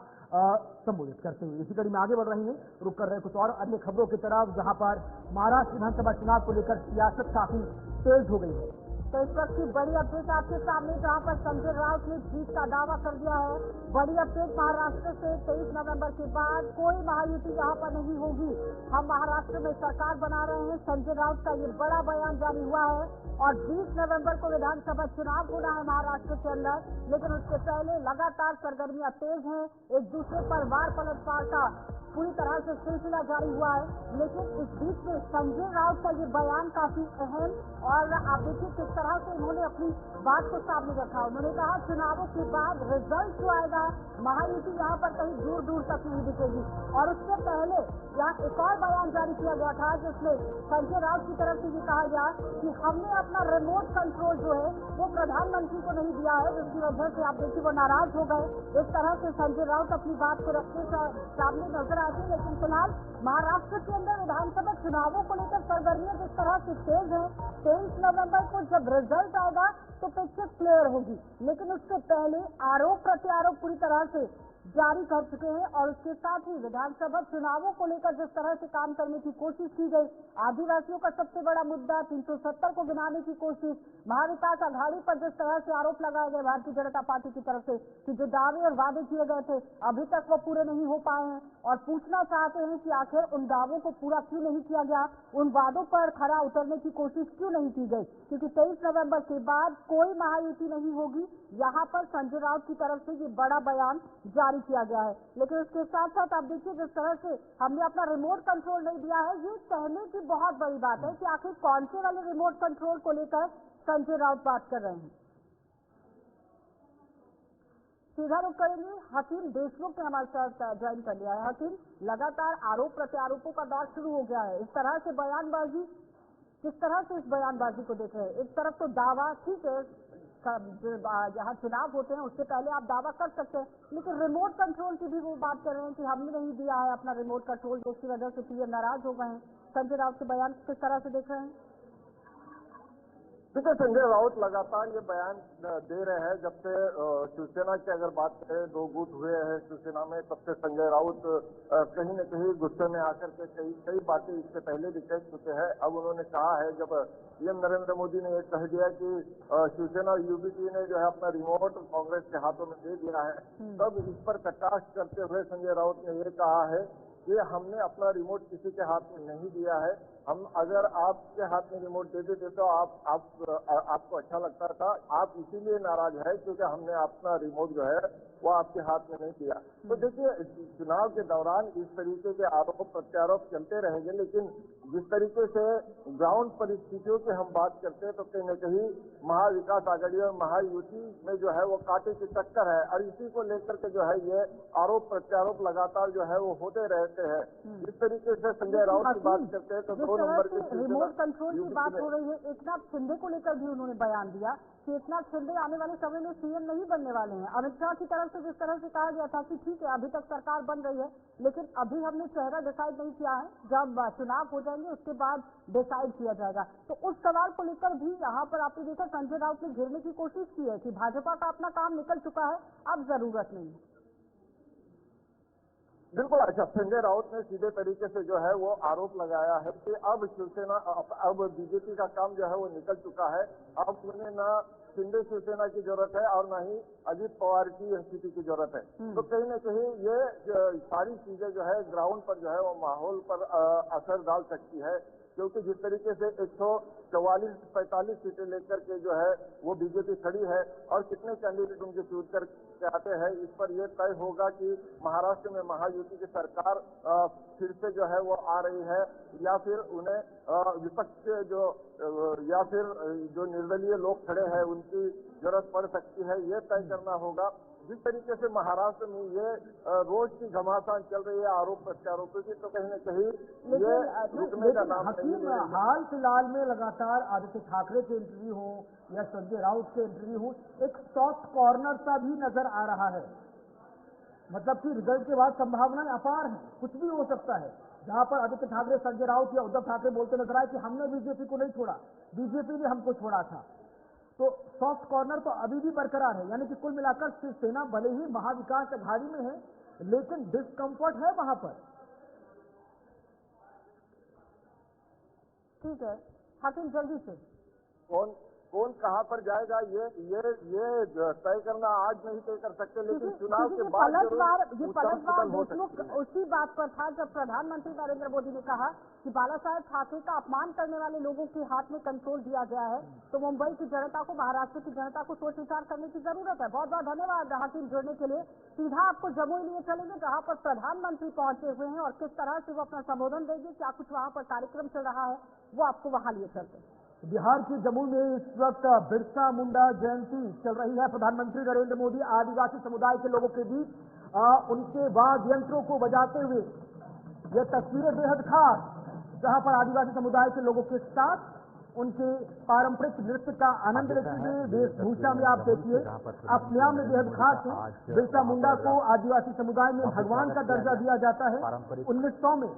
संबोधित करते हुए इसी कड़ी में आगे बढ़ रहे हैं। रुक कर रहे कुछ और अन्य खबरों की तरफ, जहां पर महाराष्ट्र विधानसभा चुनाव को लेकर सियासत काफी तेज हो गई है। तो इस वक्त की बड़ी अपडेट आपके सामने, जहां पर संजय राउत ने जीत का दावा कर दिया है। बड़ी अपडेट महाराष्ट्र से 23 नवंबर के बाद कोई महायुति यहाँ पर नहीं होगी, हम महाराष्ट्र में सरकार बना रहे हैं। संजय राउत का ये बड़ा बयान जारी हुआ है। और 20 नवंबर को विधानसभा चुनाव होना है महाराष्ट्र के अंदर, लेकिन उसके पहले लगातार सरगर्मियां तेज हैं। एक दूसरे पर वार पलटवार का पूरी तरह से सिलसिला जारी हुआ है। लेकिन इस बीच में संजय राउत का ये बयान काफी अहम, और आप देखिए किस तरह से उन्होंने अपनी बात को सामने रखा। उन्होंने कहा चुनावों के बाद रिजल्ट जो आएगा, महायुति यहाँ पर कहीं दूर दूर तक नहीं दिखेगी। और उससे पहले यहाँ एक और बयान जारी किया गया था, जिसमें संजय राउत की तरफ से ये कहा गया कि हमने अपना रिमोट कंट्रोल जो है वो प्रधानमंत्री को नहीं दिया है, जिसकी वजह से आप देखिए वो नाराज हो गए। इस तरह से संजय राउत अपनी बात को रखने का सामने नजर आती है। लेकिन फिलहाल महाराष्ट्र के अंदर विधानसभा चुनावों को लेकर सरगर्मियां जिस तरह से तेज है, 23 नवंबर को जब रिजल्ट आएगा तो पिक्चर क्लियर होगी। लेकिन उससे पहले आरोप प्रत्यारोप पूरी तरह से जारी कर चुके हैं। और उसके साथ ही विधानसभा चुनावों को लेकर जिस तरह से काम करने की कोशिश की गई, आदिवासियों का सबसे बड़ा मुद्दा 370 को गिनाने की कोशिश, महाविकास आघाड़ी पर जिस तरह से आरोप लगाए गए भारतीय जनता पार्टी की तरफ से कि जो दावे और वादे किए गए थे अभी तक वो पूरे नहीं हो पाए हैं, और पूछना चाहते हैं कि आखिर उन दावों को पूरा क्यों नहीं किया गया, उन वादों पर खरा उतरने की कोशिश क्यों नहीं की गई। क्योंकि 23 नवंबर के बाद कोई महायुति नहीं होगी, यहाँ पर संजय राउत की तरफ से ये बड़ा बयान जारी किया गया है। लेकिन उसके साथ साथ आप देखिए जिस तरह से हमने अपना रिमोट कंट्रोल नहीं दिया है, ये कहने की बहुत बड़ी बात है कि आखिर कौन से वाले रिमोट कंट्रोल को लेकर संजय राउत बात कर रहे हैं। सीधा रुख करेंगे, हकीम देशमुख ने हमारे साथ ज्वाइन कर लिया है। हकीम, लगातार आरोप प्रत्यारोपों का दौर शुरू हो गया है। इस तरह से बयानबाजी, किस तरह से इस बयानबाजी को देख रहे हैं? एक तरफ तो दावा, ठीक है यहाँ चुनाव होते हैं उससे पहले आप दावा कर सकते हैं, लेकिन रिमोट कंट्रोल की भी वो बात कर रहे हैं कि हमने नहीं दिया है अपना रिमोट कंट्रोल, जिसकी वजह से पीएम नाराज हो गए हैं। संजय राउत के बयान किस तरह से देख रहे हैं? देखिए, संजय राउत लगातार ये बयान दे रहे हैं। जब से शिवसेना की अगर बात करें, 2 गुट हुए हैं शिवसेना में, तब से संजय राउत कहीं न कहीं गुस्से में आकर के कई बातें इससे पहले भी कह चुके हैं। अब उन्होंने कहा है, जब पीएम नरेंद्र मोदी ने ये कह दिया कि शिवसेना और यूबीपी ने जो है अपना रिमोट कांग्रेस के हाथों में दे दिया है, तब इस पर कटाक्ष करते हुए संजय राउत ने ये कहा है कि हमने अपना रिमोट किसी के हाथ में नहीं दिया है। हम अगर आपके हाथ में रिमोट दे देते तो आपको अच्छा लगता था। आप इसीलिए नाराज है क्योंकि हमने अपना रिमोट जो है वो आपके हाथ में नहीं दिया। तो देखिए, चुनाव के दौरान इस तरीके के आरोप प्रत्यारोप चलते रहेंगे, लेकिन जिस तरीके से ग्राउंड परिस्थितियों की हम बात करते हैं तो कहीं न कहीं महाविकास आघाड़ी और महायुति में जो है वो कांटे की टक्कर है, और इसी को लेकर के जो है ये आरोप प्रत्यारोप लगातार जो है वो होते रहते हैं। जिस तरीके से संजय राउत की बात करते हैं तो 2 नंबर की रिमोट कंट्रोल की बात हो रही है, एकनाथ शिंदे को लेकर भी उन्होंने बयान दिया कि एकनाथ शिंदे आने वाले समय में सीएम नहीं बनने वाले हैं। अमित शाह की तरफ से जिस तरह से कहा गया था कि ठीक है अभी तक सरकार बन रही है, लेकिन अभी हमने चेहरा डिसाइड नहीं किया है, जब चुनाव हो जाएंगे उसके बाद डिसाइड किया जाएगा। तो उस सवाल को लेकर भी यहाँ पर आपने देखा संजय राउत ने घेरने की कोशिश की है कि भाजपा का अपना काम निकल चुका है, अब जरूरत नहीं है। बिल्कुल। अच्छा, संजय राउत ने सीधे तरीके से जो है वो आरोप लगाया है कि अब शिवसेना, अब बीजेपी का काम जो है वो निकल चुका है। अब उन्हें ना शिंदे शिवसेना की जरूरत है और ना ही अजित पवार की एनसीपी की जरूरत है। तो कहीं न कहीं ये सारी चीजें जो है ग्राउंड पर जो है वो माहौल पर असर डाल सकती है, क्योंकि जिस तरीके से 144-45 सीटें लेकर के जो है वो बीजेपी खड़ी है और कितने कैंडिडेट उनके चूज करके आते हैं, इस पर यह तय होगा कि महाराष्ट्र में महायुति की सरकार फिर से जो है वो आ रही है या फिर उन्हें विपक्ष के या फिर जो निर्दलीय लोग खड़े हैं उनकी जरूरत पड़ सकती है, ये तय करना होगा। जिस तरीके से महाराष्ट्र में ये रोज की घमासान चल रही है आरोप प्रत्यारोपों की, तो कहीं न कहीं ये रुकने का नाम नहीं ले रही है। हाल फिलहाल में लगातार आदित्य ठाकरे के इंटरव्यू हो या संजय राउत के इंटरव्यू हो, एक सॉफ्ट कॉर्नर सा भी नजर आ रहा है। मतलब कि रिजल्ट के बाद संभावनाएं अपार हैं, कुछ भी हो सकता है। जहां पर आदित्य ठाकरे, संजय राउत या उद्धव ठाकरे बोलते नजर आए कि हमने बीजेपी को नहीं छोड़ा, बीजेपी ने हमको छोड़ा था। तो सॉफ्ट कॉर्नर तो अभी भी बरकरार है, यानी कि कुल मिलाकर शिवसेना भले ही महाविकास आघाड़ी में है, लेकिन डिस्कम्फर्ट है वहां पर। ठीक है हाकिम, जल्दी से कौन कहां पर जाएगा ये तय करना आज नहीं तय कर सकते, लेकिन चुनाव के बाद पलटवार देशमुख उसी बात पर था जब प्रधानमंत्री नरेंद्र मोदी ने कहा कि बाला साहेब ठाकरे का अपमान करने वाले लोगों के हाथ में कंट्रोल दिया गया है, तो मुंबई की जनता को, महाराष्ट्र की जनता को सोच विचार करने की जरूरत है। बहुत बहुत धन्यवाद हाकिम जुड़ने के लिए। सीधा आपको जमुई लिए चलेंगे जहाँ पर प्रधानमंत्री पहुंचे हुए हैं और किस तरह से वो अपना संबोधन देंगे, क्या कुछ वहाँ पर कार्यक्रम चल रहा है, वो आपको वहाँ लिए चलते हैं। बिहार के जमुई में इस वक्त बिरसा मुंडा जयंती चल रही है। प्रधानमंत्री नरेंद्र मोदी आदिवासी समुदाय के लोगों के बीच उनके वाद्य यंत्रों को बजाते हुए, ये तस्वीरें बेहद खास, जहां पर आदिवासी समुदाय के लोगों के साथ उनके पारंपरिक नृत्य का आनंद लेते हुए वेशभूषा में आप देखिए अपने आप में बेहद खास है। बिरसा मुंडा को आदिवासी समुदाय में भगवान का दर्जा दिया जाता है। 1900 में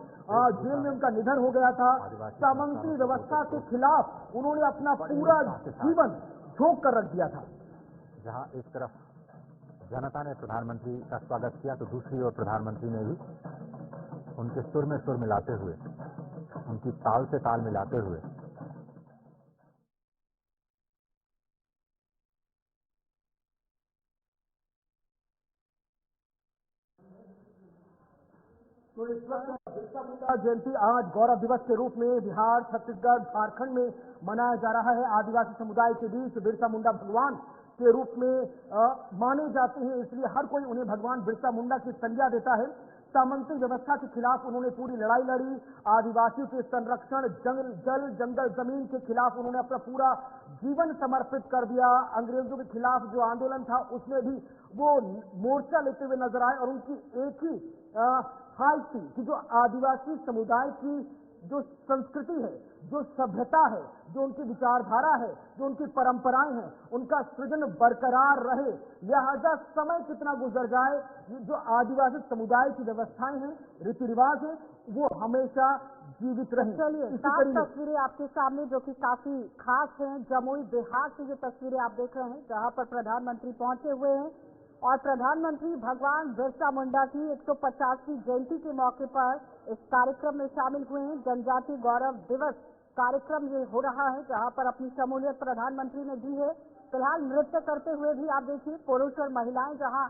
जेल में उनका निधन हो गया था। सामंती व्यवस्था के खिलाफ उन्होंने अपना पूरा जीवन झोंक कर रख दिया था। जहां एक तरफ जनता ने प्रधानमंत्री का स्वागत किया, तो दूसरी ओर प्रधानमंत्री ने भी उनके सुर में सुर मिलाते हुए, उनकी ताल से ताल मिलाते हुए तो इस वक्त बिरसा मुंडा जयंती आज गौरव दिवस के रूप में बिहार, छत्तीसगढ़, झारखंड में मनाया जा रहा है। आदिवासी समुदाय के बीच बिरसा मुंडा भगवान के रूप में माने जाते हैं, इसलिए हर कोई उन्हें भगवान बिरसा मुंडा की संज्ञा देता है। सामंती व्यवस्था के खिलाफ उन्होंने पूरी लड़ाई लड़ी। आदिवासियों के संरक्षण, जल जंगल जमीन के खिलाफ उन्होंने अपना पूरा जीवन समर्पित कर दिया। अंग्रेजों के खिलाफ जो आंदोलन था उसमें भी वो मोर्चा लेते हुए नजर आए और उनकी एक ही हाल थी कि जो आदिवासी समुदाय की जो संस्कृति है, जो सभ्यता है, जो उनकी विचारधारा है, जो उनकी परंपराएं हैं, उनका सृजन बरकरार रहे। लिहाजा समय कितना गुजर जाए, जो आदिवासी समुदाय की व्यवस्थाएं हैं, रीति रिवाज है, वो हमेशा जीवित रहे। चलिए, 7 तस्वीरें आपके सामने जो कि काफी खास हैं। जमुई बिहार से ये तस्वीरें आप देख रहे हैं, जहां पर प्रधानमंत्री पहुंचे हुए हैं और प्रधानमंत्री भगवान बिरसा मुंडा की 150वीं जयंती के मौके पर इस कार्यक्रम में शामिल हुए हैं। जनजाति गौरव दिवस कार्यक्रम ये हो रहा है, जहां पर अपनी शमूलियत प्रधानमंत्री ने दी है। फिलहाल नृत्य करते हुए भी आप देखिए, पुरुष और महिलाएं जहां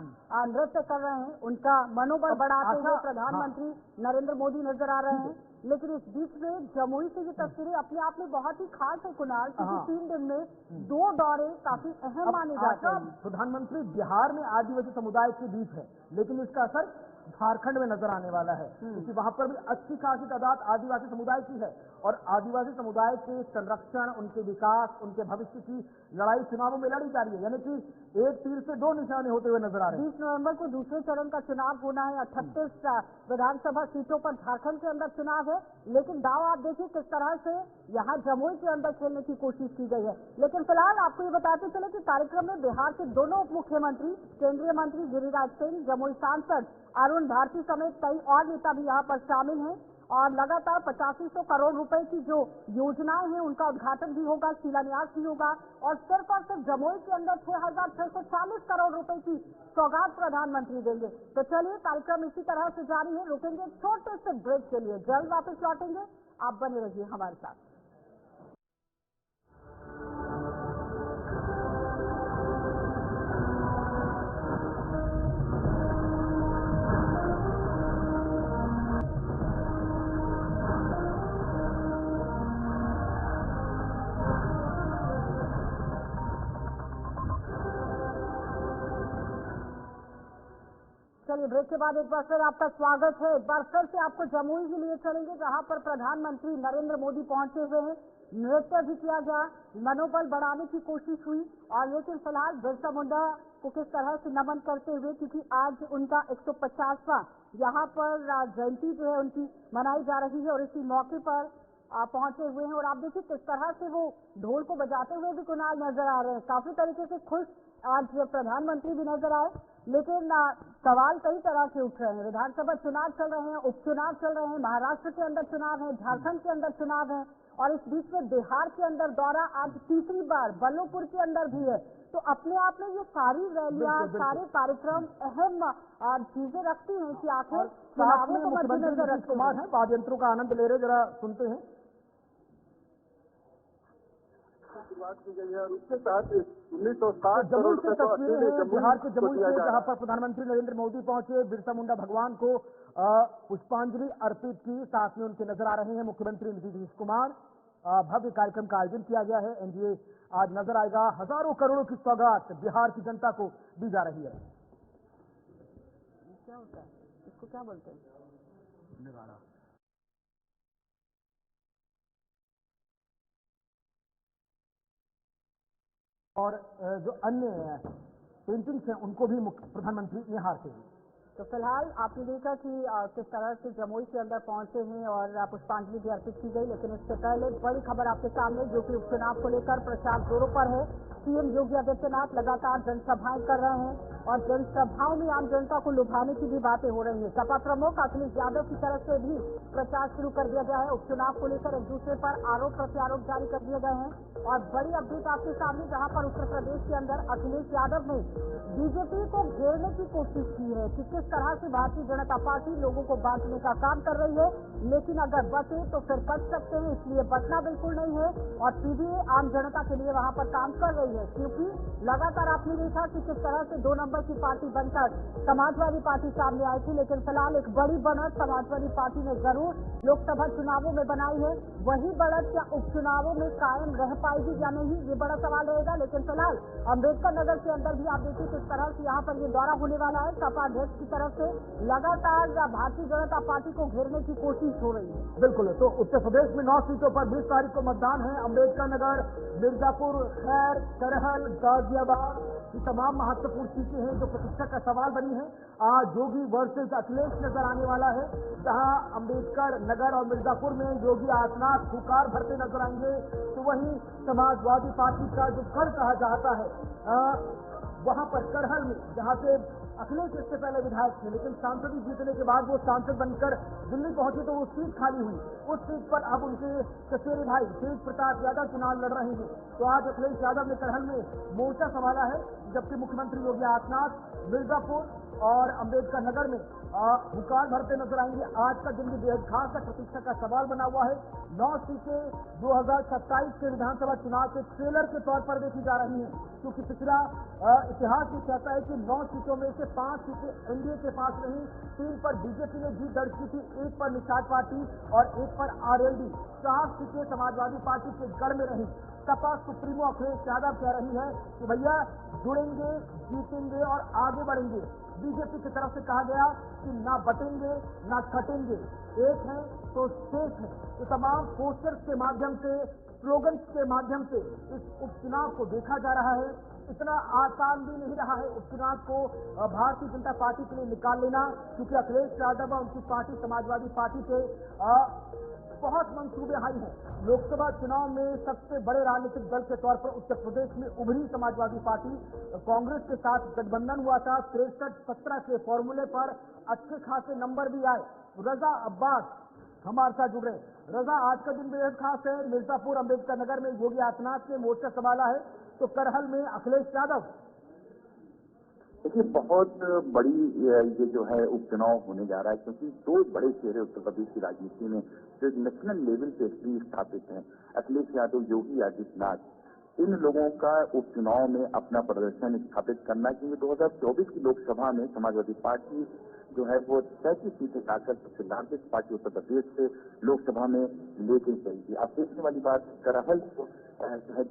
नृत्य कर रहे हैं, उनका मनोबल बढ़ाते हुए प्रधानमंत्री नरेंद्र मोदी नजर आ रहे हैं। लेकिन इस बीच में जमुई से ये तस्वीरें अपने आप में बहुत ही खास है कुणाल, क्योंकि 3 दिन में 2 दौरे काफी अहम माने जाते हैं। प्रधानमंत्री बिहार में आदिवासी समुदाय के बीच है, लेकिन इसका असर झारखंड में नजर आने वाला है, क्योंकि वहां पर भी अच्छी खासी तादाद आदिवासी समुदाय की है और आदिवासी समुदाय के संरक्षण, उनके विकास, उनके भविष्य की लड़ाई चुनावों में लड़ी जा रही है। यानी कि एक तीर से 2 निशाने होते हुए नजर आ रहे हैं। 20 नवंबर को दूसरे चरण का चुनाव होना है। 38 विधानसभा सीटों पर झारखंड के अंदर चुनाव है, लेकिन दाव आप देखिए किस तरह से यहाँ जमुई के अंदर खेलने की कोशिश की गई है। लेकिन फिलहाल आपको ये बताते चले कि कार्यक्रम में बिहार के दोनों उप मुख्यमंत्री, केंद्रीय मंत्री गिरिराज सिंह, जमुई सांसद अरुण भारती समेत कई और नेता भी यहाँ पर शामिल हैं और लगातार 8500 करोड़ रुपए की जो योजनाएं हैं उनका उद्घाटन भी होगा, शिलान्यास भी होगा और सिर्फ जमुई के अंदर 6640 करोड़ रुपए की सौगात प्रधानमंत्री देंगे। तो चलिए, कार्यक्रम इसी तरह से जारी है। रुकेंगे छोटे से ब्रेक के लिए, जल्द वापस लौटेंगे, आप बने रहिए हमारे साथ। चलिए, ब्रेक के बाद एक बार फिर आपका स्वागत है। एक बार फिर से आपको जमुई के लिए चलेंगे, जहां पर प्रधानमंत्री नरेंद्र मोदी पहुंचे हुए हैं। नृत्य भी किया गया, मनोबल बढ़ाने की कोशिश हुई और लेकिन फिलहाल बिरसा मुंडा को किस तरह से नमन करते हुए, क्योंकि आज उनका 150वां यहाँ पर जयंती जो है उनकी मनाई जा रही है और इसी मौके पर पहुंचे हुए हैं और आप देखिए किस तरह से वो ढोल को बजाते हुए भी कुणाल नजर आ रहे हैं। काफी तरीके से खुश आज प्रधानमंत्री भी नजर आए, लेकिन सवाल कई तरह से उठ रहे हैं। विधानसभा चुनाव चल रहे हैं, उपचुनाव चल रहे हैं, महाराष्ट्र के अंदर चुनाव है, झारखंड के अंदर चुनाव है और इस बीच में बिहार के अंदर दौरा आज तीसरी बार बल्लभपुर के अंदर भी है। तो अपने आप में ये सारी रैलियां, सारे कार्यक्रम अहम चीजें रखती हैं कि आखिर चुनावों को मद्देनजर रखते हैं। वाद्य यंत्रों का आनंद ले रहे, जरा सुनते हैं। शुरुआत की गई है और उसके साथ 1960 जमुई से तस्वीरें हैं, बिहार के जमुई से, जहां पर प्रधानमंत्री नरेंद्र मोदी पहुंचे, बिरसा मुंडा भगवान को पुष्पांजलि अर्पित की। साथ में उनके नजर आ रहे हैं मुख्यमंत्री नीतीश कुमार। भव्य कार्यक्रम का आयोजन किया गया है। एनडीए आज नजर आएगा। हजारों करोड़ों की सौगात बिहार की जनता को दी जा रही है। क्या होता है, इसको क्या बोलते हैं? निगारा। और जो अन्य पेंटिंग्स हैं उनको भी प्रधानमंत्री निहार थे। तो फिलहाल आपने देखा कि किस तरह से जमुई के अंदर पहुंचे हैं और पुष्पांजलि भी अर्पित की गई, लेकिन इससे पहले बड़ी खबर आपके सामने, जो कि उपचुनाव को लेकर प्रचार जोरों पर है। सीएम योगी आदित्यनाथ लगातार जनसभाएं कर रहे हैं और जनसभाओं में आम जनता को लुभाने की भी बातें हो रही है। सपा प्रमुख अखिलेश यादव की तरफ से भी प्रचार शुरू कर दिया गया है। उपचुनाव को लेकर एक दूसरे पर आरोप प्रत्यारोप जारी कर दिए गए हैं और बड़ी अपडेट आपके सामने, जहां पर उत्तर प्रदेश के अंदर अखिलेश यादव ने बीजेपी को घेरने की कोशिश की है कि किस तरह से भारतीय जनता पार्टी लोगों को बांटने का काम कर रही है, लेकिन अगर बचे तो फिर बच सकते हैं, इसलिए बचना बिल्कुल नहीं है। और पीडीए आम जनता के लिए वहां पर काम कर रही है, क्योंकि लगातार आपने देखा कि किस तरह से 2 नंबर की पार्टी बनकर समाजवादी पार्टी सामने आई थी, लेकिन फिलहाल एक बड़ी बढ़त समाजवादी पार्टी ने जरूर लोकसभा चुनावों में बनाई है। वही बढ़त क्या उपचुनावों में कायम रह पाएगी या नहीं, ये बड़ा सवाल रहेगा। लेकिन फिलहाल अम्बेडकर नगर के अंदर भी आप देखिए किस तरह से यहाँ पर ये दौरा होने वाला है। सपा अध्यक्ष की तरफ से लगातार भारतीय जनता पार्टी को घेरने की कोशिश हो रही है। बिल्कुल। तो उत्तर प्रदेश में 9 सीटों पर 20 तारीख को मतदान है। अम्बेडकर नगर, मिर्जापुर, खैर, करहल, गाजियाबाद, ये तमाम महत्वपूर्ण सीटें हैं जो प्रतीक्षा का सवाल बनी है। आज योगी वर्सेस अखिलेश नजर आने वाला है, जहां अंबेडकर नगर और मिर्जापुर में योगी आदित्यनाथ हुंकार भरते नजर आएंगे, तो वहीं समाजवादी पार्टी का जो गढ़ कहा जाता है वहां पर करहल में, जहां से अखिलेश इससे पहले विधायक थे, लेकिन सांसद जीतने के बाद वो सांसद बनकर दिल्ली पहुंचे तो वो सीट खाली हुई। उस सीट पर अब उनके चचेरे भाई तेज प्रताप यादव चुनाव लड़ रहे हैं। तो आज अखिलेश यादव ने करहल में मोर्चा संभाला है, जबकि मुख्यमंत्री योगी आदित्यनाथ मिर्जापुर और अंबेडकर नगर में हुंकार भरते नजर आएंगे। आज का दिन भी बेहद खास है, प्रतीक्षा का सवाल बना हुआ है। 9 सीटें 2027 के विधानसभा चुनाव के ट्रेलर के तौर पर देखी जा रही हैं, क्योंकि पिछला इतिहास भी कहता है कि 9 सीटों में से 5 सीटें एनडीए के पास रही, 3 पर बीजेपी ने जीत दर्ज की थी, 1 पर निषाद पार्टी और 1 पर आरएलडी, 4 सीटें समाजवादी पार्टी के गढ़ में रही। सपा सुप्रीमो अखिलेश यादव कह रही है कि भैया जुड़ेंगे, जीतेंगे और आगे बढ़ेंगे। बीजेपी की तरफ से कहा गया कि ना बटेंगे ना छटेंगे, एक है तो शेष है। ये तमाम पोस्टर्स के माध्यम से, स्लोगन्स के माध्यम से इस उपचुनाव को देखा जा रहा है। इतना आसान भी नहीं रहा है उपचुनाव को भारतीय जनता पार्टी के लिए निकाल लेना, क्योंकि अखिलेश यादव और उनकी पार्टी समाजवादी पार्टी से बहुत मंसूबे हाई हैं। लोकसभा चुनाव में सबसे बड़े राजनीतिक दल के तौर पर उत्तर प्रदेश में उभरी समाजवादी पार्टी, कांग्रेस के साथ गठबंधन हुआ था, 63-17 के फॉर्मूले पर अच्छे खासे नंबर भी आए। रजा अब्बास हमारे साथ जुड़ रहे। रजा, आज का दिन बेहद खास है। मिर्जापुर अम्बेडकर नगर में योगी आदित्यनाथ ने मोर्चा संभाला है, तो करहल में अखिलेश यादव। देखिए, बहुत बड़ी ये जो है उपचुनाव होने जा रहा है, क्योंकि 2 बड़े चेहरे उत्तर प्रदेश की राजनीति में जो नेशनल लेवल पे भी स्थापित हैं, अखिलेश यादव, योगी आदित्यनाथ, इन लोगों का उपचुनाव में अपना प्रदर्शन स्थापित करना, क्योंकि 2024 की लोकसभा में समाजवादी पार्टी जो है वो 33 सीटें लाकर सबसे लार्जेस्ट पार्टी उत्तर प्रदेश से लोकसभा में लेके जाएगी। अब देखने वाली बात, करहल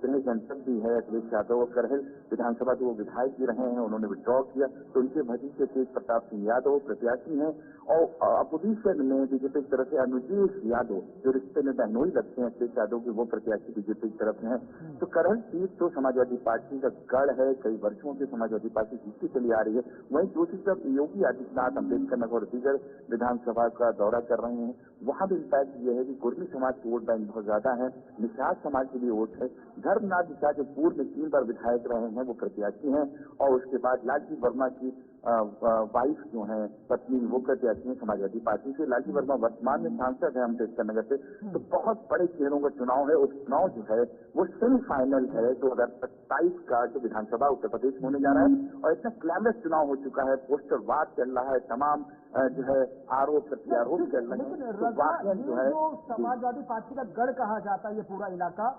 गृह जनपद भी है अखिलेश यादव, और करहल विधानसभा के वो विधायक भी रहे हैं, उन्होंने विड्रॉ किया, तो उनके भतीजे तेज प्रताप सिंह यादव प्रत्याशी हैं। और अपोजिशन में बीजेपी की तरफ से अनुजेश यादव, जो रिश्ते में बहनोई लगते हैं अखिलेश यादव के, वो प्रत्याशी बीजेपी की तरफ हैं। तो करहल सीट तो समाजवादी पार्टी का गढ़ है, कई वर्षों से समाजवादी पार्टी जीतती चली आ रही है। वहीं दूसरी तरफ योगी आदित्यनाथ अम्बेडकर नगर और दीगर विधानसभा का दौरा कर रहे हैं, वहां भी इम्पैक्ट ये है कि कुर्मी समाज की वोट बैंक बहुत ज्यादा है, निषाद समाज के लिए वोट है। धर्मनाथ निषाद जो पूर्व में 3 बार विधायक रहे हैं, वो प्रत्याशी हैं, और उसके बाद लालजी वर्मा की वाइफ जो है, पत्नी, वो प्रत्याशी हैं समाजवादी पार्टी से। लालजी वर्मा वर्तमान में सांसद है अम्बेडकर नगर से। तो बहुत बड़े चेहरों का चुनाव है, और चुनाव जो है वो सेमीफाइनल है 2027 का जो विधानसभा उत्तर प्रदेश में होने जा रहा है। और इतना क्लैमरस चुनाव हो चुका है, पोस्टर वार चल रहा है, तमाम जो है आरोप प्रत्यारोप चल रहे हैं। तो वाकई जो है समाजवादी पार्टी का गढ़ कहा जाता है ये पूरा इलाका,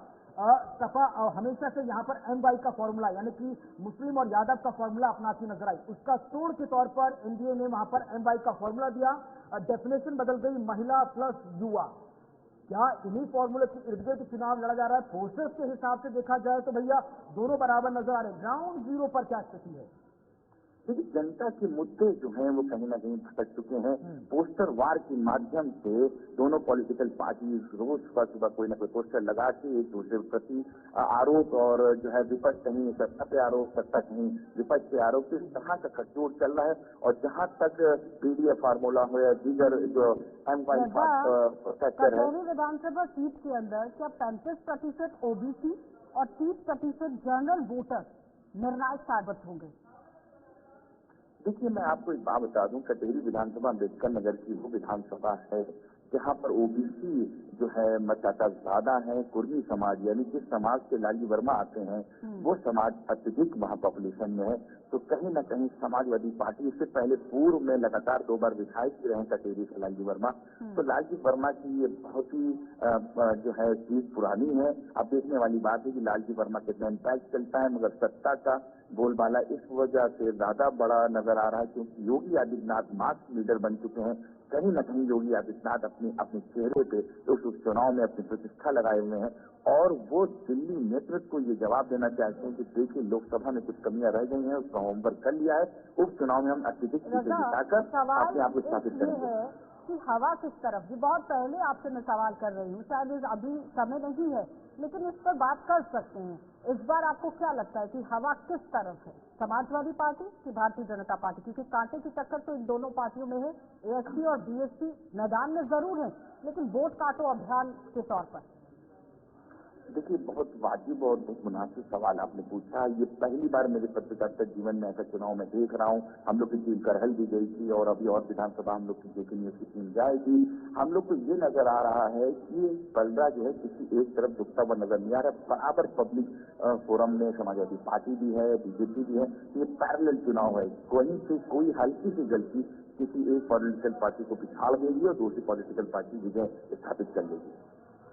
सपा हमेशा से यहाँ पर MY का फॉर्मूला, यानी कि मुस्लिम और यादव का फॉर्मूला अपनाती नजर आई। उसका तोड़ के तौर पर एनडीए ने वहां पर MY का फॉर्मूला दिया, डेफिनेशन बदल गई, महिला प्लस युवा। क्या इन्हीं फॉर्मूले के इर्द गिर्द चुनाव लड़ा जा रहा है? फोर्सेस के हिसाब से देखा जाए तो भैया दोनों बराबर नजर आ रहे हैं। ग्राउंड जीरो पर क्या स्थिति है? क्योंकि जनता के मुद्दे जो हैं वो कहीं ना कहीं भटक चुके हैं। पोस्टर वार के माध्यम से दोनों पॉलिटिकल पार्टी रोज सुबह कोई ना कोई पोस्टर लगा के एक दूसरे के प्रति आरोप, और जो है विपक्ष कहीं सत्ता पे आरोप, सत्ता कहीं विपक्ष पे आरोप, तो इस तरह का खटोड़ चल रहा है। और जहां तक पीडीएफ फार्मूला हो या दीगर जो MY फैक्टर है, विधानसभा सीट के अंदर क्या 35% OBC और 30% जनरल वोटर निर्णायक साबित होंगे? देखिए, मैं आपको एक बात बता दूं, कटेरी विधानसभा अम्बेडकर नगर की वो विधानसभा है जहां पर ओबीसी जो है मतदाता ज्यादा है। कुर्मी समाज, यानी जिस समाज से लालजी वर्मा आते हैं, वो समाज अत्यधिक वहां पॉपुलेशन में है। तो कहीं न कहीं समाजवादी पार्टी, इससे पहले पूर्व में लगातार 2 बार विधायक भी रहे कटेरी से लालजी वर्मा। तो लालजी वर्मा की ये बहुत ही जो है चीज पुरानी है। अब देखने वाली बात है कि लालजी वर्मा कितना इम्पैक्ट चलता है, मगर सत्ता का बोलबाला इस वजह से ज्यादा बड़ा नजर आ रहा है, क्योंकि योगी आदित्यनाथ मास लीडर बन चुके हैं। कहीं न कहीं योगी आदित्यनाथ अपने चेहरे पे उस उपचुनाव में अपनी प्रतिष्ठा लगाए हुए हैं, और वो दिल्ली नेतृत्व को ये जवाब देना चाहते हैं कि देखिए, लोकसभा में कुछ कमियां रह गई हैं, उसका होमवर्क कर लिया है, उपचुनाव में हम अत्यधिक सीटें जिताकर अपने आप को स्थापित करेंगे। की हवा किस तरफ? जी बहुत पहले आपसे मैं सवाल कर रही हूँ, शायद अभी समय नहीं है, लेकिन इस पर बात कर सकते हैं। इस बार आपको क्या लगता है कि हवा किस तरफ है, समाजवादी पार्टी कि भारतीय जनता पार्टी? क्योंकि कांटे की टक्कर तो इन दोनों पार्टियों में है। एएसपी और बीएसपी मैदान में जरूर है, लेकिन वोट काटो अभियान के तौर पर। देखिए, बहुत वाजिब और बहुत मुनासिब सवाल आपने पूछा। ये पहली बार मेरे पत्रकारिता जीवन में ऐसा चुनाव में देख रहा हूँ। हम लोग की टीम करहल भी गई थी और अभी और विधानसभा हम लोग की जेके न्यूज की टीम जाएगी। हम लोग को ये नजर आ रहा है कि पलड़ा जो है किसी एक तरफ झुकता हुआ नजर नहीं आ रहा। बराबर पब्लिक फोरम में समाजवादी पार्टी भी है, बीजेपी भी है। ये पैरेलल चुनाव है। कहीं से कोई हल्की सी गलती किसी एक पॉलिटिकल पार्टी को पिछाड़ देगी और दूसरी पॉलिटिकल पार्टी विजय स्थापित कर लेगी।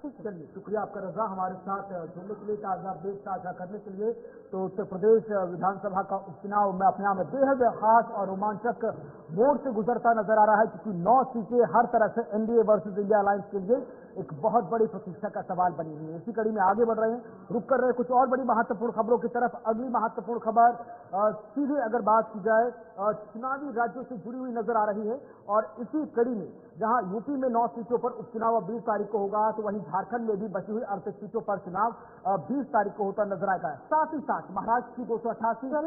चलिए, शुक्रिया आपका रजा हमारे साथ जुड़ने के लिए, ताजा अपडेट साझा करने के लिए। तो उत्तर प्रदेश विधानसभा का उपचुनाव में अपने आप में बेहद खास और रोमांचक मोड़ से गुजरता नजर आ रहा है, क्योंकि 9 सीटें हर तरह से एनडीए वर्सेस इंडिया अलायंस के लिए एक बहुत बड़ी प्रतीक्षा का सवाल बनी हुई है। इसी कड़ी में आगे बढ़ रहे हैं, रुक कर रहे हैं कुछ और बड़ी महत्वपूर्ण खबरों की तरफ। अगली महत्वपूर्ण खबर सीधे अगर बात की जाए चुनावी राज्यों से जुड़ी हुई नजर आ रही है, और इसी कड़ी में जहां यूपी में 9 सीटों पर उपचुनाव 20 तारीख को होगा, तो वहीं झारखंड में भी बची हुई 38 सीटों पर चुनाव 20 तारीख को होता नजर आएगा। साथ ही साथ महाराष्ट्र की 288 सीटों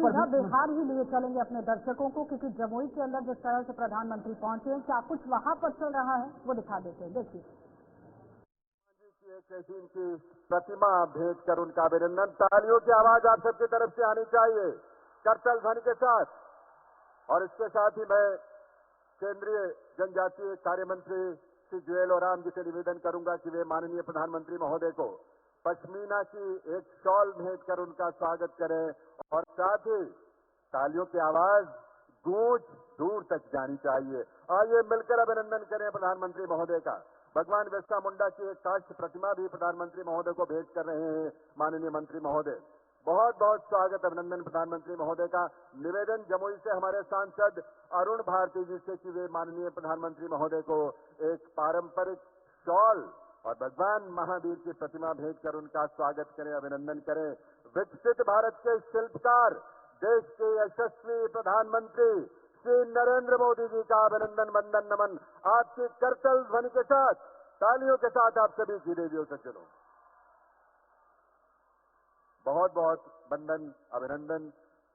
पर बिहार ही लिए चलेंगे अपने दर्शकों को, क्योंकि जमुई के अंदर जिस तरह से प्रधानमंत्री पहुंचे हैं, क्या कुछ वहां पर चल रहा है वो दिखा देते हैं। देखिए, की प्रतिमा भेंट कर उनका अभिनंदन। तालियों की आवाज आप सबकी तरफ से आनी चाहिए करतल ध्वनि के साथ। और इसके साथ ही मैं केंद्रीय जनजातीय कार्य मंत्री श्री जुएल ओराम जी से निवेदन करूंगा कि वे माननीय प्रधानमंत्री महोदय को पश्मीना की एक शॉल भेंट कर उनका स्वागत करें, और साथ ही तालियों की आवाज गूंज दूर तक जानी चाहिए। आइए मिलकर अभिनंदन करें प्रधानमंत्री महोदय का। भगवान बिरसा मुंडा की एक काष्ठ प्रतिमा भी प्रधानमंत्री महोदय को भेंट कर रहे हैं माननीय मंत्री महोदय। बहुत बहुत स्वागत, अभिनंदन प्रधानमंत्री महोदय का। निवेदन जमुई से हमारे सांसद अरुण भारती जी से कि वे माननीय प्रधानमंत्री महोदय को एक पारंपरिक शॉल और भगवान महावीर की प्रतिमा भेंट कर उनका स्वागत करें, अभिनंदन करें। विकसित भारत के शिल्पकार, देश के यशस्वी प्रधानमंत्री श्री नरेंद्र मोदी जी का अभिनंदन, वंदन, नमन आपकी करतल ध्वनि के साथ, तालियों के साथ आप सभी की देवियों से चलो। बहुत बहुत वंदन, अभिनंदन।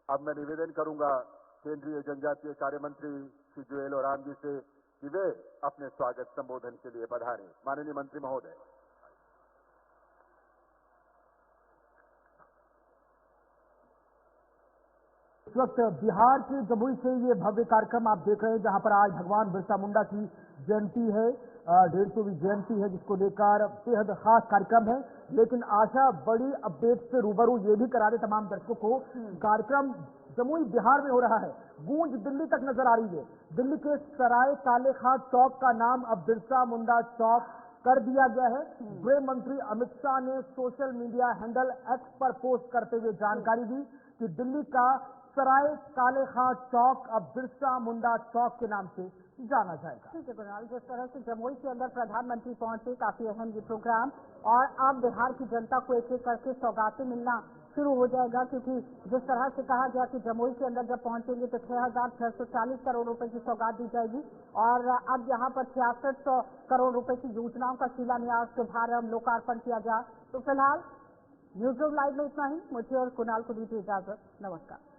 अब मैं निवेदन करूंगा केंद्रीय जनजातीय कार्य मंत्री श्री जुएल ओराम जी से कि वे अपने स्वागत संबोधन के लिए पधारें। माननीय मंत्री महोदय। इस वक्त बिहार के जमुई से ये भव्य कार्यक्रम आप देख रहे हैं, जहां पर आज भगवान बिरसा मुंडा की जयंती है, 150वीं जयंती है, जिसको लेकर बेहद खास कार्यक्रम है। लेकिन आशा बड़ी अपडेट से रूबरू ये भी करा दे तमाम दर्शकों को, कार्यक्रम जमुई बिहार में हो रहा है, गूंज दिल्ली तक नजर आ रही है। दिल्ली के सराय काले खां चौक का नाम अब बिरसा मुंडा चौक कर दिया गया है। गृह मंत्री अमित शाह ने सोशल मीडिया हैंडल एक्स पर पोस्ट करते हुए जानकारी दी कि दिल्ली का सराय काले खां चौक अब बिरसा मुंडा चौक के नाम से जाना जाएगा। ठीक है कुणाल, जिस तरह से जमुई के अंदर प्रधानमंत्री पहुंचे, काफी अहम ये प्रोग्राम, और अब बिहार की जनता को एक एक करके सौगातें मिलना शुरू हो जाएगा, क्योंकि जिस तरह से कहा गया कि जमुई के अंदर जब पहुंचेंगे तो 6,640 करोड़ रुपए की सौगात दी जाएगी, और अब यहाँ पर 6600 करोड़ रुपए की योजनाओं का शिलान्यास, शुभारंभ, लोकार्पण किया गया। तो फिलहाल न्यूज़ रूम लाइव में इतना ही। मुझे और कुणाल को दीजिए इजाजत, नमस्कार।